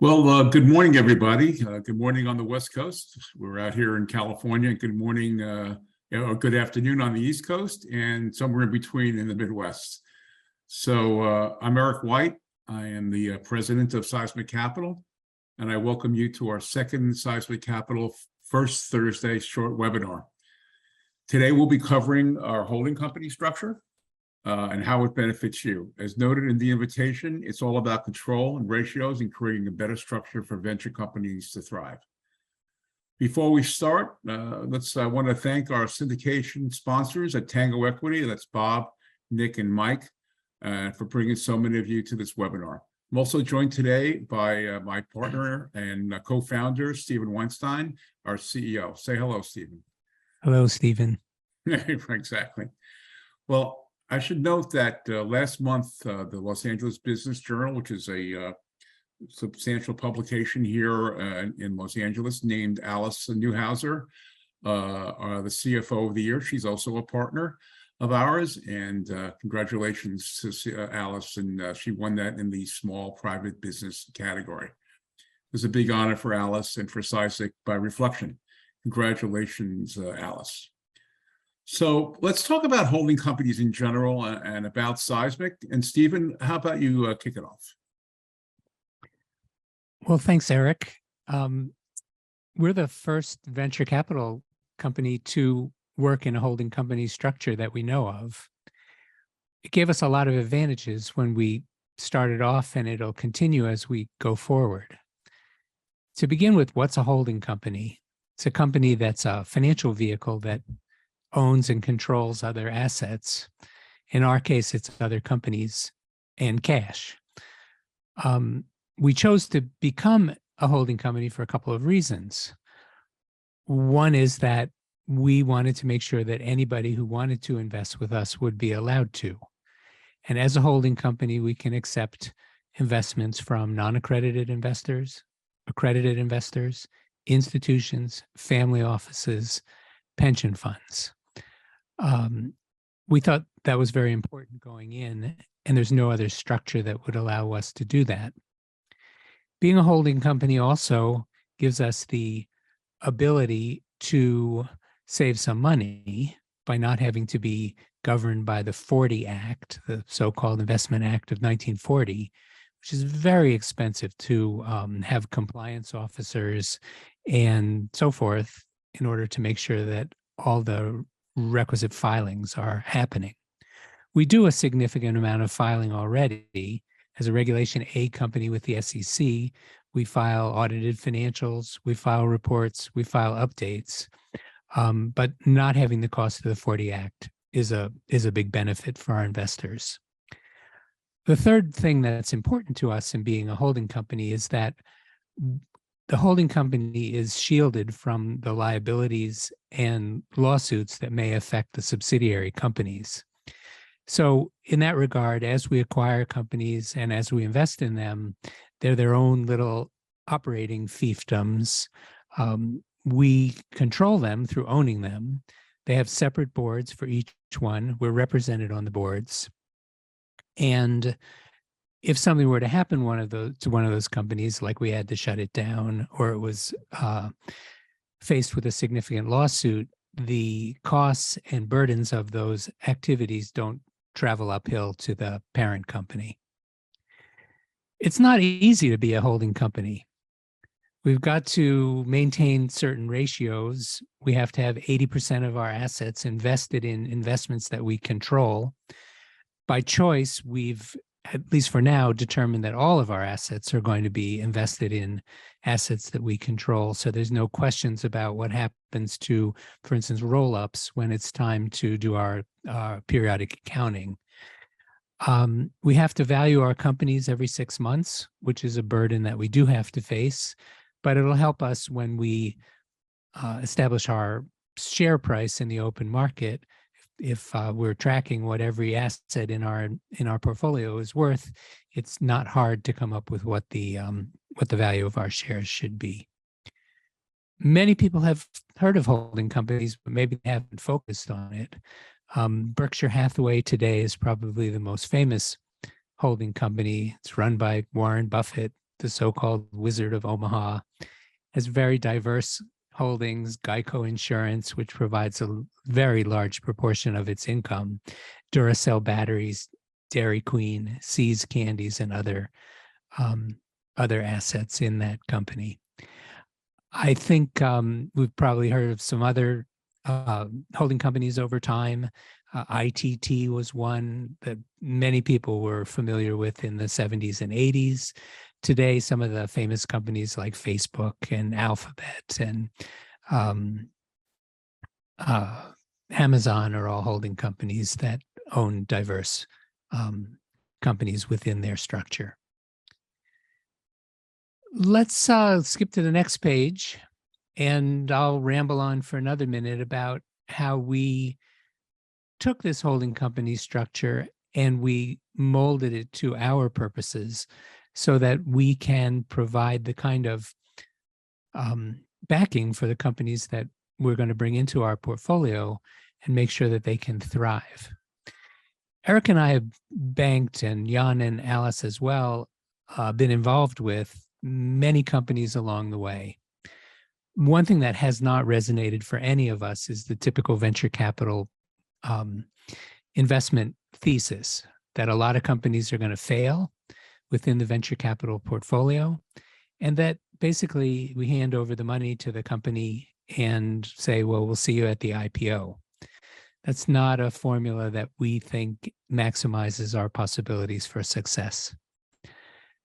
Good morning, everybody. Good morning on the West Coast. We're out here in California. Good morning, or good afternoon on the East Coast, and somewhere in between in the Midwest. I'm Eric White. I am the president of Seismic Capital, and I welcome you to our second Seismic Capital First Thursday short webinar. Today, we'll be covering our holding company structure, and how it benefits you. As noted in the invitation, it's all about control and ratios and creating a better structure for venture companies to thrive. Before we start, I want to thank our syndication sponsors at Tango Equity. That's Bob, Nick, and Mike, for bringing so many of you to this webinar. I'm also joined today by my partner and co-founder, Stephen Weinstein, our CEO. Say hello, Stephen. Hello, Stephen. Exactly. Well, I should note that last month, the Los Angeles Business Journal, which is a substantial publication here in Los Angeles, named Alice Newhouser the CFO of the year. She's also a partner of ours, and congratulations to Alice, and she won that in the small private business category. It was a big honor for Alice and for Seismic by reflection. Congratulations, Alice. So let's talk about holding companies in general and about Seismic. And Stephen, how about you kick it off? Well, thanks, Eric. We're the first venture capital company to work in a holding company structure that we know of. It gave us a lot of advantages when we started off, and it'll continue as we go forward. To begin with, what's a holding company? It's a company that's a financial vehicle that owns and controls other assets. In our case, it's other companies and cash. We chose to become a holding company for a couple of reasons. One is that we wanted to make sure that anybody who wanted to invest with us would be allowed to. And as a holding company, we can accept investments from non-accredited investors, accredited investors, institutions, family offices, pension funds. We thought that was very important going in, and there's no other structure that would allow us to do that. Being a holding company also gives us the ability to save some money by not having to be governed by the 40 Act, the so-called Investment Act of 1940, which is very expensive to have compliance officers and so forth in order to make sure that all the requisite filings are happening. We do a significant amount of filing already. As a Regulation A company with the SEC, we file audited financials, we file reports, we file updates, but not having the cost of the 40 Act is a big benefit for our investors. The third thing that's important to us in being a holding company is that the holding company is shielded from the liabilities and lawsuits that may affect the subsidiary companies. So in that regard, as we acquire companies and as we invest in them, they're their own little operating fiefdoms. We control them through owning them. They have separate boards for each one. We're represented on the boards. And if something were to happen to one of those companies, like we had to shut it down, or it was faced with a significant lawsuit, the costs and burdens of those activities don't travel uphill to the parent company. It's not easy to be a holding company. We've got to maintain certain ratios. We have to have 80% of our assets invested in investments that we control. By choice, we've, at least for now, determined that all of our assets are going to be invested in assets that we control. So there's no questions about what happens to, for instance, roll-ups when it's time to do our periodic accounting. We have to value our companies every 6 months, which is a burden that we do have to face, but it'll help us when we establish our share price in the open market. If we're tracking what every asset in our portfolio is worth, it's not hard to come up with what the value of our shares should be. Many people have heard of holding companies, but maybe they haven't focused on it. Berkshire Hathaway today is probably the most famous holding company. It's run by Warren Buffett, the so-called Wizard of Omaha, has very diverse holdings, Geico Insurance, which provides a very large proportion of its income, Duracell batteries, Dairy Queen, See's candies, and other assets in that company. I think we've probably heard of some other holding companies over time. ITT was one that many people were familiar with in the 70s and 80s. Today, some of the famous companies like Facebook and Alphabet and Amazon are all holding companies that own diverse companies within their structure. Let's skip to the next page, and I'll ramble on for another minute about how we took this holding company structure and we molded it to our purposes so that we can provide the kind of backing for the companies that we're going to bring into our portfolio and make sure that they can thrive. Eric and I have banked, and Jan and Alice as well, been involved with many companies along the way. One thing that has not resonated for any of us is the typical venture capital investment thesis that a lot of companies are going to fail within the venture capital portfolio, and that basically we hand over the money to the company and say, well, we'll see you at the IPO. That's not a formula that we think maximizes our possibilities for success.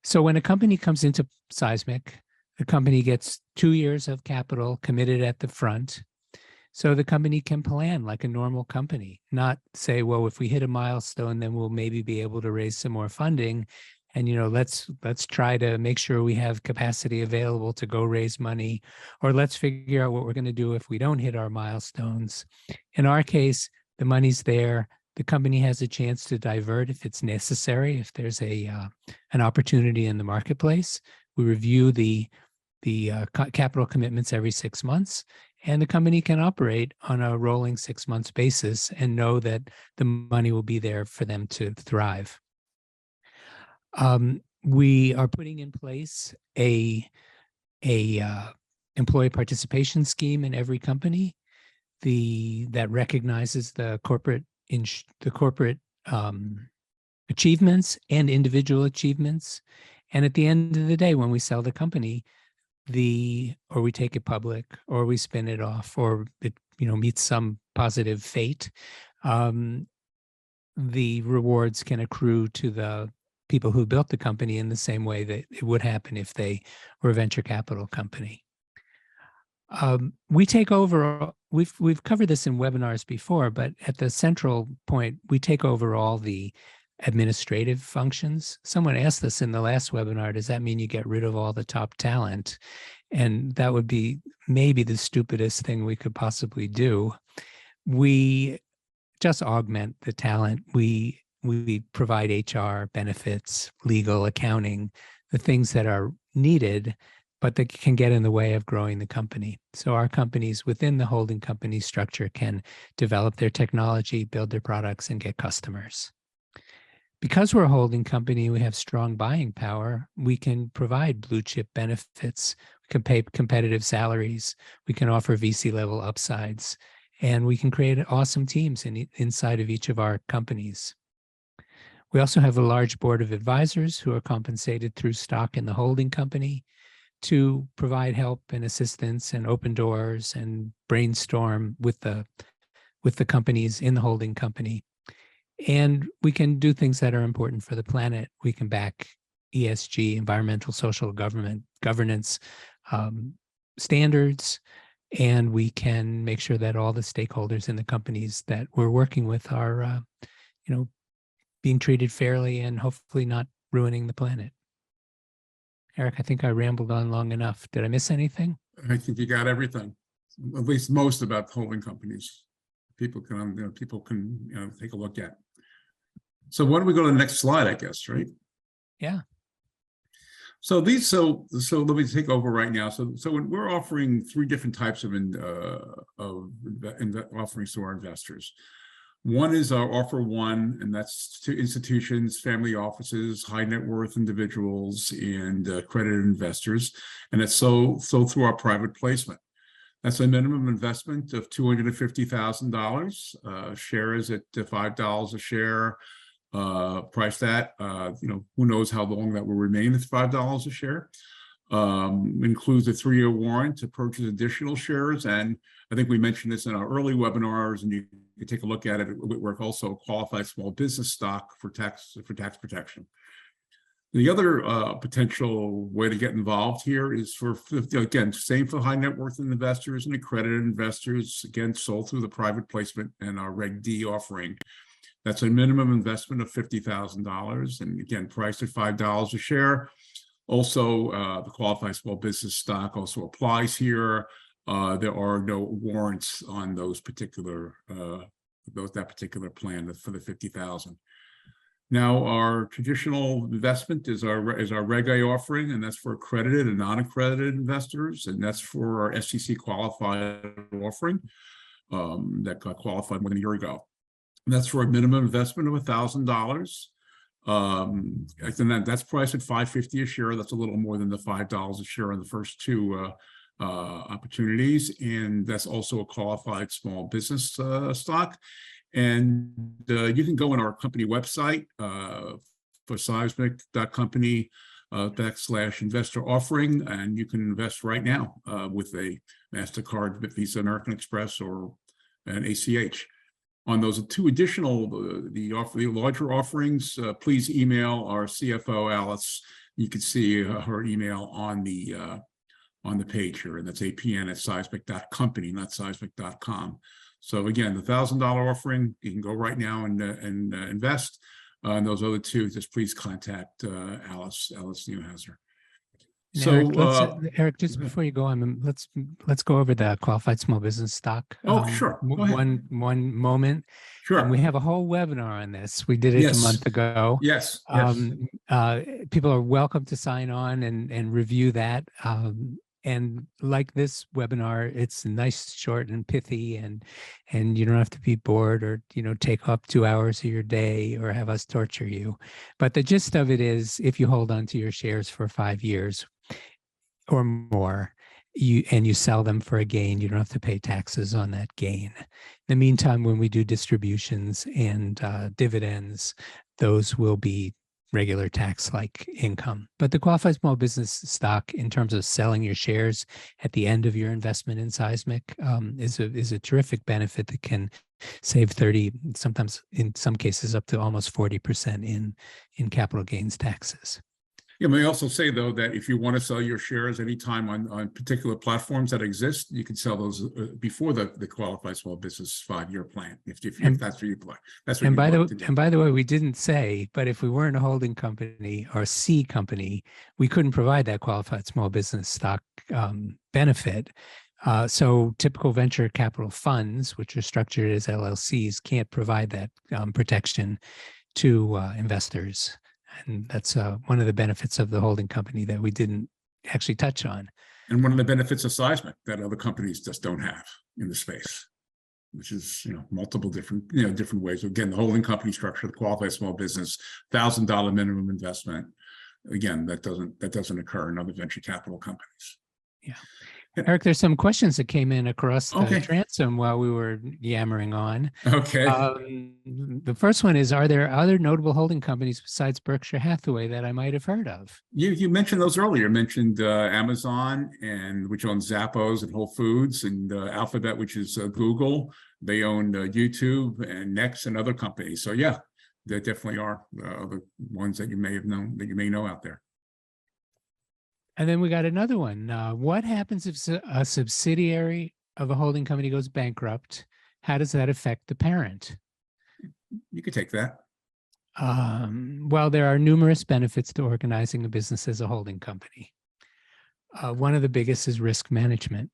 So when a company comes into Seismic, the company gets 2 years of capital committed at the front, so the company can plan like a normal company, not say, well, if we hit a milestone, then we'll maybe be able to raise some more funding. And, let's try to make sure we have capacity available to go raise money, or let's figure out what we're going to do if we don't hit our milestones. In our case, the money's there. The company has a chance to divert if it's necessary, if there's an opportunity in the marketplace. We review the capital commitments every 6 months, and the company can operate on a rolling 6 months basis and know that the money will be there for them to thrive. We are putting in place a employee participation scheme in every company that recognizes the corporate achievements and individual achievements. And at the end of the day, when we sell the company, or we take it public, or we spin it off, or it meets some positive fate, the rewards can accrue to the people who built the company in the same way that it would happen if they were a venture capital company. We take over. We've covered this in webinars before, but at the central point, we take over all the administrative functions. Someone asked us in the last webinar, does that mean you get rid of all the top talent? And that would be maybe the stupidest thing we could possibly do. We just augment the talent. We provide HR, benefits, legal, accounting, the things that are needed, but that can get in the way of growing the company. So our companies within the holding company structure can develop their technology, build their products, and get customers. Because we're a holding company, we have strong buying power. We can provide blue chip benefits. We can pay competitive salaries. We can offer VC level upsides, and we can create awesome teams inside of each of our companies. We also have a large board of advisors who are compensated through stock in the holding company to provide help and assistance and open doors and brainstorm with the companies in the holding company. And we can do things that are important for the planet. We can back ESG, environmental, social, governance standards, and we can make sure that all the stakeholders in the companies that we're working with are, being treated fairly and hopefully not ruining the planet. Eric, I think I rambled on long enough. Did I miss anything? I think you got everything, at least most about holding companies. People can take a look at. So why don't we go to the next slide, I guess, right? Yeah. So let me take over right now. So when we're offering 3 different types of offerings to our investors. One is our offer one, and that's to institutions, family offices, high net worth individuals, and accredited investors. And it's sold through our private placement. That's a minimum investment of $250,000. Shares at $5 a share. Price that, who knows how long that will remain at $5 a share. Includes a 3-year warrant to purchase additional shares. And I think we mentioned this in our early webinars, and you can take a look at it. We're also a qualified small business stock for tax protection. The other potential way to get involved here is for, again, same for high net worth investors and accredited investors, again, sold through the private placement and our Reg D offering. That's a minimum investment of $50,000, and again, priced at $5 a share. Also, the qualified small business stock also applies here. There are no warrants on those particular that particular plan for the $50,000. Now, our traditional investment is our Reg A offering, and that's for accredited and non-accredited investors, and that's for our SEC qualified offering that got qualified more than a year ago. And that's for a minimum investment of $1,000. And that's priced at $5.50 a share. That's a little more than the $5 a share on the first two opportunities. And that's also a qualified small business stock. And you can go on our company website for seismic.company /investor offering, and you can invest right now with a MasterCard, Visa, American Express, or an ACH. On those two additional, the larger offerings, please email our CFO, Alice. You can see her email on the page here, and that's apn@seismic.company, not seismic.com. So again, the $1,000 offering, you can go right now and invest. And those other two, just please contact Alice Newhauser. So Eric, just before you go on, let's go over the qualified small business stock. Sure. One moment. Sure. And we have a whole webinar on this. We did it a month ago. Yes. People are welcome to sign on and review that. And like this webinar, it's nice, short, and pithy, and you don't have to be bored or take up 2 hours of your day or have us torture you. But the gist of it is, if you hold on to your shares for 5 years or more, you sell them for a gain, you don't have to pay taxes on that gain. In the meantime, when we do distributions and dividends, those will be regular tax-like income. But the qualified small business stock, in terms of selling your shares at the end of your investment in Seismic, is a terrific benefit that can save 30, sometimes in some cases up to almost 40% in capital gains taxes. You may also say, though, that if you want to sell your shares anytime on particular platforms that exist, you can sell those before the qualified small business 5-year plan, if that's what you play. That's what. And by the way, we didn't say, but if we weren't a holding company or C company, we couldn't provide that qualified small business stock benefit. So typical venture capital funds, which are structured as LLCs, can't provide that protection to investors. And that's one of the benefits of the holding company that we didn't actually touch on. And one of the benefits of Seismic that other companies just don't have in the space, which is, multiple different ways. Again, the holding company structure, the qualified small business, $1,000 minimum investment. Again, that doesn't occur in other venture capital companies. Yeah. Eric, there's some questions that came in across the transom while we were yammering on. Okay. The first one is, are there other notable holding companies besides Berkshire Hathaway that I might have heard of? You mentioned those earlier. You mentioned Amazon, which owns Zappos and Whole Foods, and Alphabet, which is Google. They own YouTube and Next and other companies. So yeah, there definitely are other ones that you may know out there. And then we got another one. What happens if a subsidiary of a holding company goes bankrupt? How does that affect the parent? You could take that. Well, there are numerous benefits to organizing a business as a holding company. One of the biggest is risk management.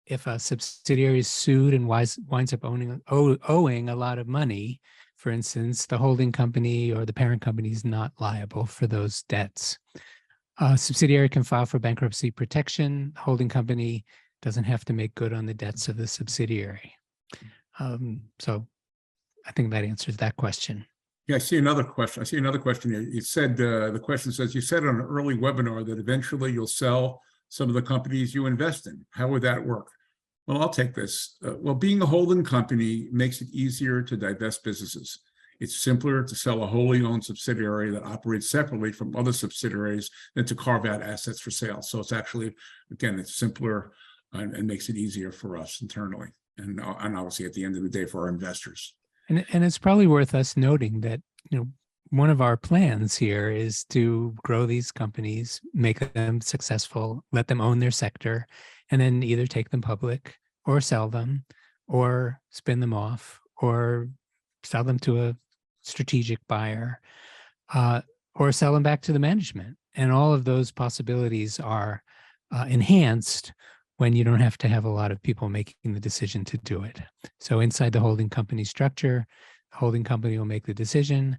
If a subsidiary is sued and winds up owing a lot of money, for instance, the holding company or the parent company is not liable for those debts. A subsidiary can file for bankruptcy protection. The holding company doesn't have to make good on the debts of the subsidiary. So I think that answers that question. Yeah, I see another question. Here. You said, the question says, you said on an early webinar that eventually you'll sell some of the companies you invest in. How would that work? Well, I'll take this. Well, being a holding company makes it easier to divest businesses. It's simpler to sell a wholly owned subsidiary that operates separately from other subsidiaries than to carve out assets for sale. So it's actually, again, it's simpler and makes it easier for us internally. And obviously at the end of the day for our investors. And it's probably worth us noting that, one of our plans here is to grow these companies, make them successful, let them own their sector, and then either take them public or sell them or spin them off or sell them to a strategic buyer or sell them back to the management. And all of those possibilities are enhanced when you don't have to have a lot of people making the decision to do it. So inside the holding company structure, the holding company will make the decision.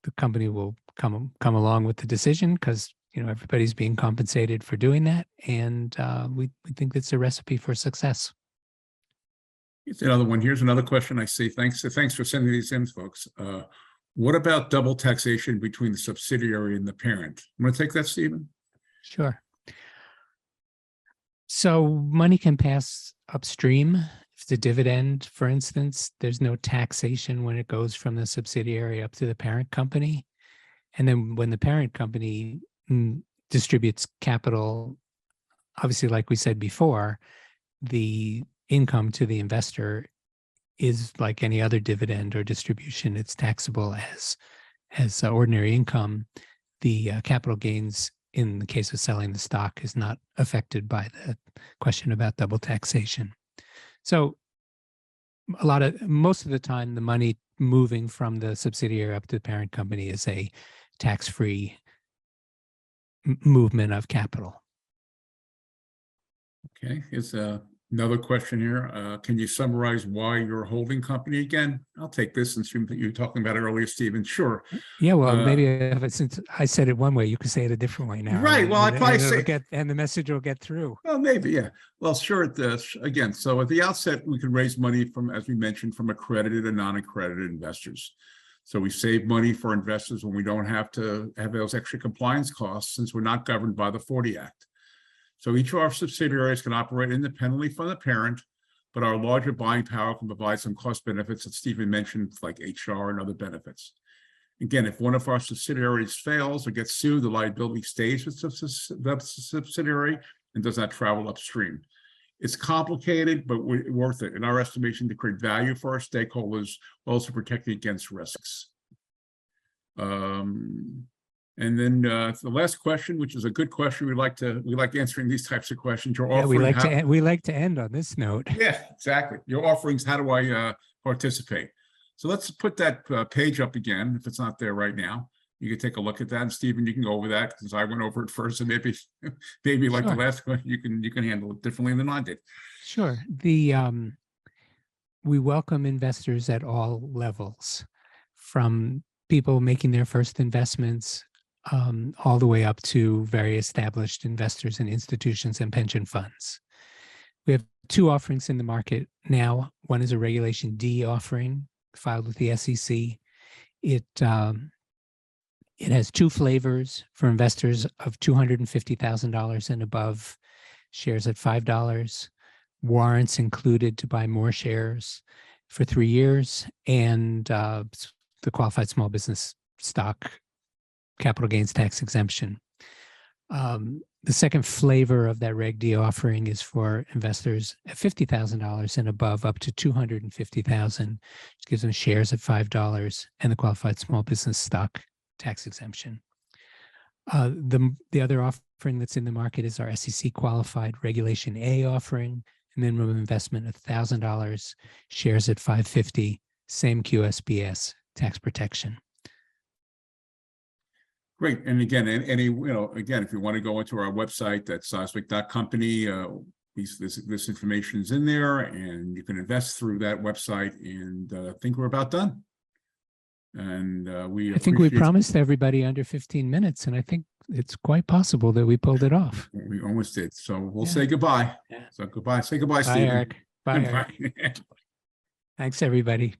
The company will come along with the decision because everybody's being compensated for doing that, and we think that's a recipe for success. Here's another one. Here's another question I see. Thanks for sending these in, folks. What about double taxation between the subsidiary and the parent? I'm going to take that, Stephen. Sure. So money can pass upstream. If it's a dividend, for instance, there's no taxation when it goes from the subsidiary up to the parent company. And then when the parent company distributes capital, obviously, like we said before, the income to the investor is like any other dividend or distribution. It's taxable as ordinary income. The capital gains in the case of selling the stock is not affected by the question about double taxation. So most of the time, the money moving from the subsidiary up to the parent company is a tax-free movement of capital. Okay, here's another question here. Can you summarize why you're a holding company again? I'll take this since you were talking about it earlier, Stephen. Sure. Yeah, well, maybe since I said it one way, you could say it a different way now. Right. Well, I'd probably say, and the message will get through. Well, maybe, yeah. Well, sure. Again, so at the outset, we can raise money from, as we mentioned, from accredited and non-accredited investors. So we save money for investors when we don't have to have those extra compliance costs since we're not governed by the 40 Act. So each of our subsidiaries can operate independently from the parent, but our larger buying power can provide some cost benefits that Stephen mentioned, like HR and other benefits. Again, if one of our subsidiaries fails or gets sued, the liability stays with the subsidiary and does not travel upstream. It's complicated, but worth it in our estimation to create value for our stakeholders, while also protecting against risks. And then the last question, which is a good question, we like answering these types of questions. Yeah, we like to end on this note. Yeah, exactly. Your offerings. How do I participate? So let's put that page up again. If it's not there right now, you can take a look at that. And Stephen, you can go over that because I went over it first, and maybe like Sure. the last one, you can handle it differently than I did. Sure. We welcome investors at all levels, from people making their first investments all the way up to very established investors and institutions and pension funds. We have two offerings in the market now. One is a Regulation D offering filed with the SEC. It has two flavors for investors of $250,000 and above, shares at $5, warrants included to buy more shares for 3 years, and the qualified small business stock capital gains tax exemption. The second flavor of that Reg D offering is for investors at $50,000 and above, up to $250,000, which gives them shares at $5 and the qualified small business stock tax exemption. The other offering that's in the market is our SEC qualified Regulation A offering, minimum investment of $1,000, shares at $550, same QSBS tax protection. Great. And again, again, if you want to go into our website, that's seismic.company, this information is in there, and you can invest through that website. And I think we're about done. And I think we promised everybody under 15 minutes, and I think it's quite possible that we pulled it off. We almost did. So we'll say goodbye. Yeah. So goodbye. Say goodbye, Bye, Stephen. Eric. Bye, Eric. Thanks, everybody.